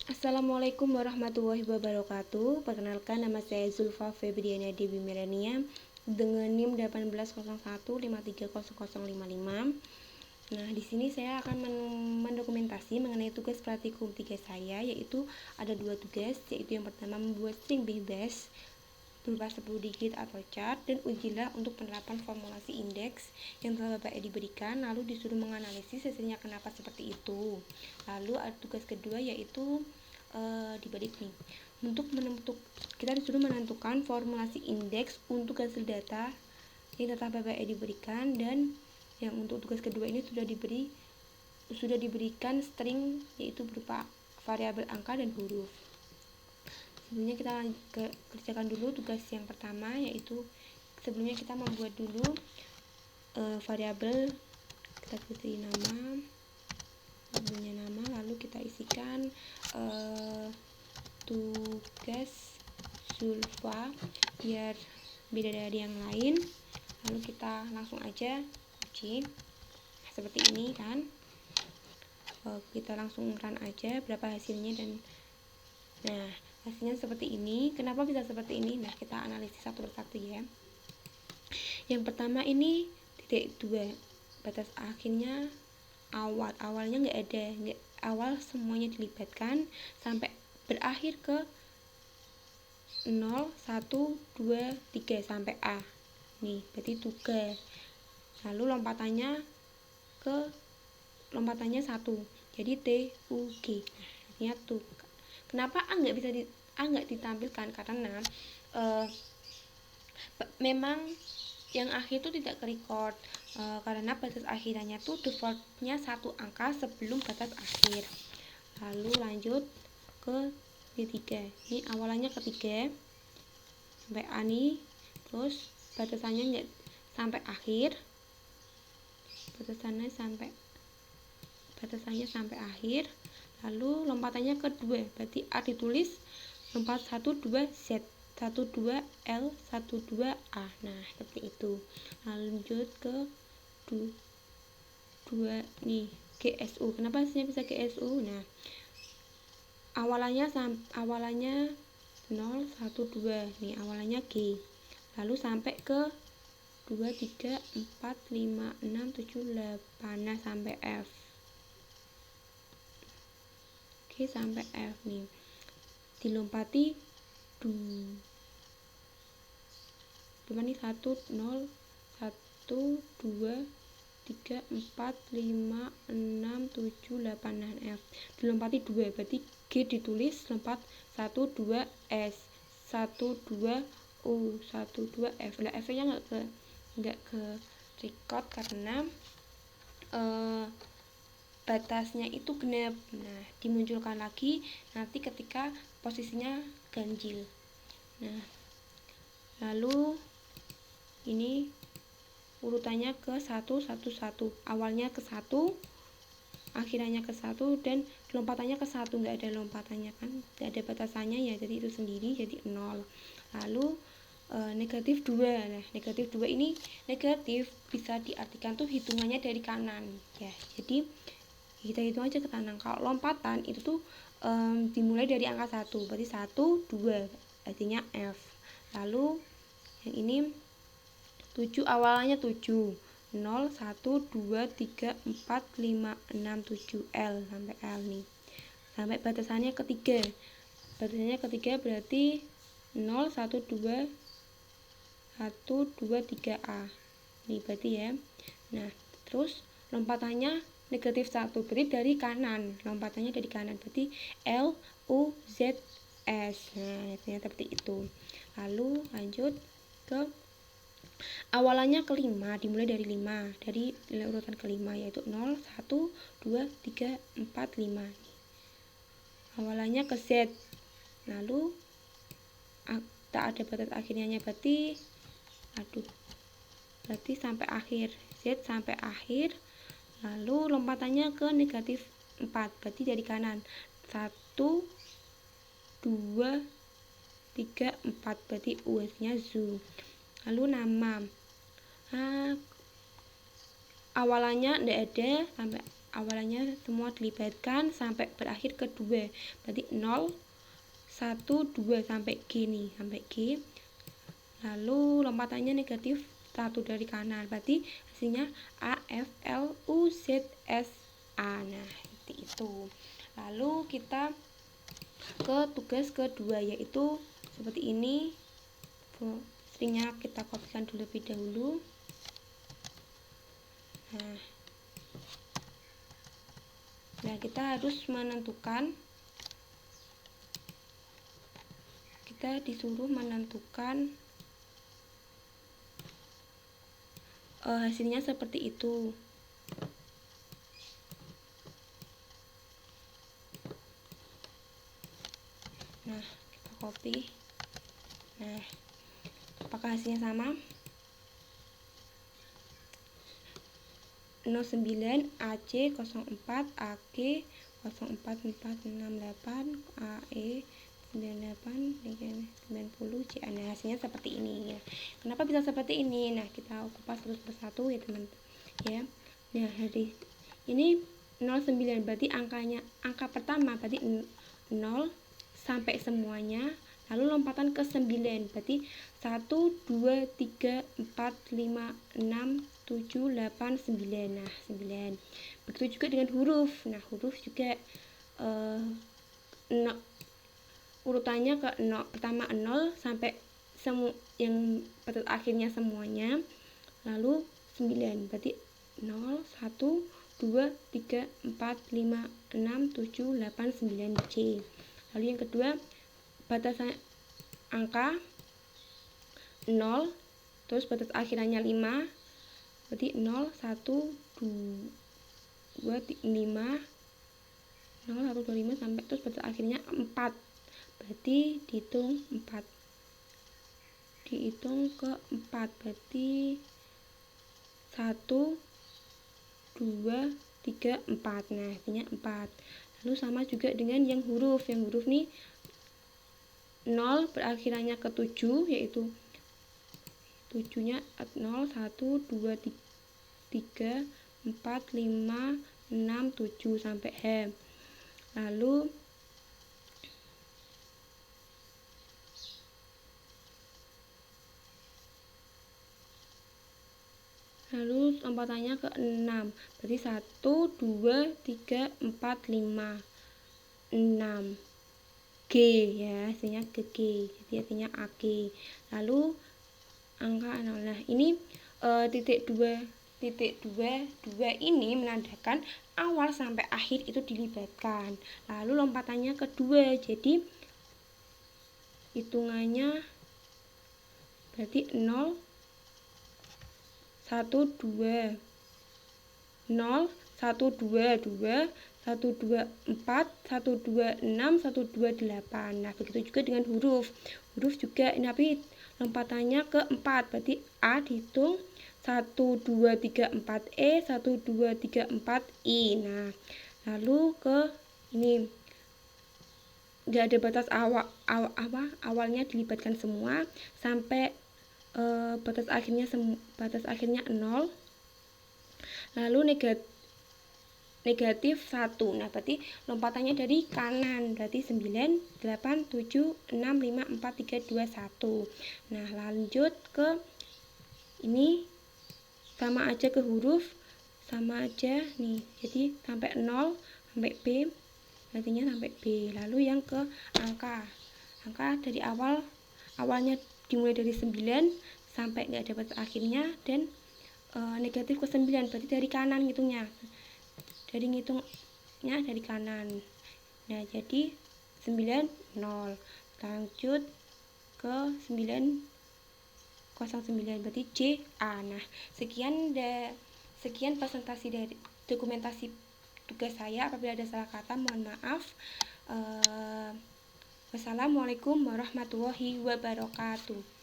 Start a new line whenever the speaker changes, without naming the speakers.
Assalamualaikum warahmatullahi wabarakatuh. Perkenalkan, nama saya Zulfa Febriana Dewi Melania dengan NIM 1801530055. Nah, di sini saya akan mendokumentasi mengenai tugas praktikum 3 saya, yaitu ada 2 tugas, yaitu yang pertama membuat string bebas berupa 10 digit atau chart, dan ujilah untuk penerapan formulasi indeks yang telah Bapak Edi berikan, lalu disuruh menganalisis hasilnya kenapa seperti itu. Lalu ada tugas kedua, yaitu dibalik nih, kita disuruh menentukan formulasi indeks untuk hasil data yang telah Bapak Edi berikan, dan yang untuk tugas kedua ini sudah diberikan string, yaitu berupa variabel angka dan huruf. Sebelumnya kita kerjakan dulu tugas yang pertama, yaitu sebelumnya kita membuat dulu variabel. Kita beri nama, lalu kita isikan tugas Zulfa biar beda dari yang lain. Lalu kita langsung aja uji seperti ini kan. Kita langsung run aja berapa hasilnya, dan nah, hasilnya seperti ini. Kenapa bisa seperti ini? Nah, kita analisis satu persatu ya. Yang pertama ini titik 2, batas akhirnya awalnya nggak ada, awal semuanya dilibatkan sampai berakhir ke 0, 1, 2, 3 sampai A. Nih, berarti tugas. Lalu lompatannya 1, jadi T, U, G. Nah, artinya tuh. Kenapa A nggak ditampilkan? Karena memang yang akhir itu tidak ke record, karena batas akhirnya tuh defaultnya 1 angka sebelum batas akhir. Lalu lanjut ke D3. Ini awalannya ketiga sampai A nih, terus batasannya nggak sampai akhir, batasannya sampai akhir. Lalu lompatannya kedua, berarti A ditulis lompat 12 Z, 12 L, 12 A. Nah, seperti itu. Lanjut ke 2 nih, GSU. Kenapa hasilnya bisa GSU? Nah, awalannya 0, 1, 2 nih, awalannya G, lalu sampai ke 2, 3, 4, 5, 6, 7, 8. Nah, sampai F. Oke, sampai F nih, dilompati 1, 0, 1, 2, 3, 4, 5, 6, 7, 8. Nah, F dilompati 2, berarti G ditulis lompat 1, 2 S, 1, 2 U, 1, 2 F. Nah, F nya nggak ke record karena batasnya itu genap. Nah, dimunculkan lagi nanti ketika posisinya ganjil. Nah, lalu ini urutannya ke 1, 1, 1. Awalnya ke 1, akhirnya ke 1, dan lompatannya ke 1, nggak ada lompatannya kan, nggak ada batasannya ya, jadi itu sendiri, jadi 0. Lalu negatif 2. Nah, negatif 2 ini negatif bisa diartikan tuh hitungannya dari kanan ya, jadi kita hitung aja ke kanan. Kalau lompatan itu tuh dimulai dari angka 1, berarti 1, 2 artinya F. Lalu yang ini 7, awalannya 7, 0, 1, 2, 3, 4, 5, 6, 7 L sampai L nih, sampai batasannya ketiga. Batasannya ketiga berarti 0, 1, 2, 3 A nih, berarti ya. Nah, terus lompatannya negatif 1, berarti dari kanan, lompatannya dari kanan, berarti L, U, Z, S. Nah, seperti itu. Lalu lanjut ke awalannya ke 5, dimulai dari 5, dari urutan ke-5, yaitu 0, 1, 2, 3, 4, 5. Awalannya ke Z, lalu tak ada batas akhirnya, berarti sampai akhir, Z sampai akhir. Lalu lompatannya ke negatif 4, berarti dari kanan, 1, 2, 3, 4, berarti US-nya Zu. Lalu nama, awalannya tidak ada sampai awalannya semua dilibatkan sampai berakhir ke 2. Berarti 0, 1, 2 sampai G nih, sampai G. Lalu lompatannya negatif 1 dari kanan. Berarti hasilnya A, F, L, U, Z, S, A. Nah, seperti itu. Lalu kita ke tugas kedua, yaitu seperti ini. Stringnya kita kopikan dulu lebih dahulu. Nah, kita harus menentukan, kita disuruh menentukan hasilnya seperti itu. Nah, kita copy. Nah, apakah hasilnya sama? 09 AC 04 AG 04468 AE 98 90 C. Nah, hasilnya seperti ini ya. Kenapa bisa seperti ini? Nah, kita kupas satu persatu ya teman ya. Nah, dari ini 09 berarti angka pertama berarti 0 sampai semuanya, lalu lompatan ke 9 berarti 1 2 3 4 5 6 7 8 9. Nah, 9. Begitu juga dengan huruf. Nah, huruf juga urutannya ke 0, pertama 0 sampai yang batas akhirnya semuanya, lalu 9 berarti 0 1 2 3 4 5 6 7 8 9 C. Lalu yang kedua batasan angka 0 terus batas akhirnya 5 berarti 0 1 2 5 0 1 2 5 sampai terus batas akhirnya 4. Berarti dihitung 4. Dihitung ke 4 berarti 1 2 3 4. Nah, artinya 4. Lalu sama juga dengan yang huruf. Yang huruf nih 0 berakhirannya ke 7, yaitu 7-nya 0 1 2 3 4 5 6 7 sampai H. Lalu lompatannya ke 6. Berarti 1 2 3 4 5 6 G ya, hasilnya ke G. Jadi artinya AG. Lalu angka 0. Nah, ini titik 2 ini menandakan awal sampai akhir itu dilibatkan. Lalu lompatannya ke 2. Jadi hitungannya berarti 0 1 2 0 1 2 2 1 2 4 1 2 6 1 2 8. Nah, begitu juga dengan huruf. Huruf juga ini tapi lompatannya ke 4. Berarti A dihitung 1 2 3 4 E 1 2 3 4 I. Nah, lalu ke ini enggak ada batas awalnya dilibatkan semua sampai batas akhirnya 0. Lalu negatif 1. Nah, berarti lompatannya dari kanan. Berarti 9 8 7 6 5 4 3 2 1. Nah, lanjut ke ini sama aja ke huruf, sama aja nih. Jadi sampai 0 sampai B. Artinya sampai B. Lalu yang ke angka. Angka dari awalnya dimulai dari 9 sampai nggak dapat akhirnya dan negatif ke 9 berarti dari kanan ngitungnya. Dari ngitungnya dari kanan. Nah, jadi 9 0. Lanjut ke 9 09 berarti C A. Nah, sekian presentasi dari dokumentasi tugas saya. Apabila ada salah kata mohon maaf. Wassalamualaikum warahmatullahi wabarakatuh.